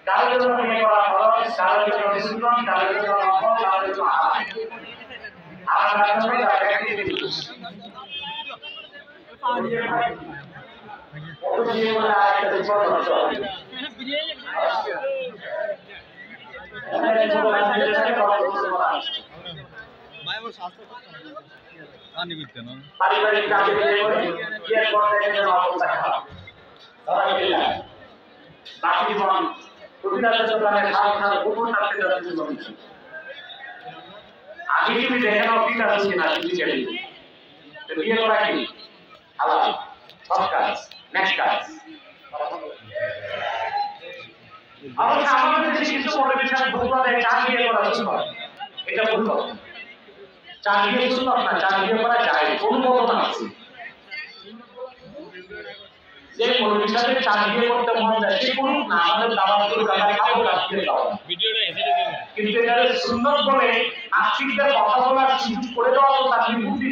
কারোর জন্য বিয়ে করা ফরজ, কারোর জন্য সুন্নাত, কারোর জন্য নফল, কারোর জন্য হারাম। আর রাখবে তার ব্যক্তি ওই যে বলে আরেকটা বিপদ হচ্ছে পারিবারিক কাজে বিয়ের পর থেকে যেন অবস্থা খারাপ বাকি জীবন প্রতিদানের দোকানে খাল খাল গোপন থাকতে যাচ্ছে বলছে আগে তুমি দেখে নাও ঠিক আছে কিনা তুমি ছেড়ে বিয়ে করা কি হালাল সব কাজ নেক্সট কাজ অবশ্য আমাদের দেশে কিছু মোটিভেশন ভুলটা দেয় চা বিয়ে করা সুন্নাত এটা ভুল কথা চা বিয়ে সুন্নাত না চা বিয়ে করা যায় অনুমোদন আছে যে মোটিভেশনে চা বিয়ে করতে মন যায় সে করুক না আমাদের দাওয়াত করে আমরা খাবো রাখতে দাও ভিডিওটা এসে কিন্তু এটা সুন্নাত বলে আস্তিকদের কথা বলার সুযোগ করে দেওয়া তো তার বিরুদ্ধে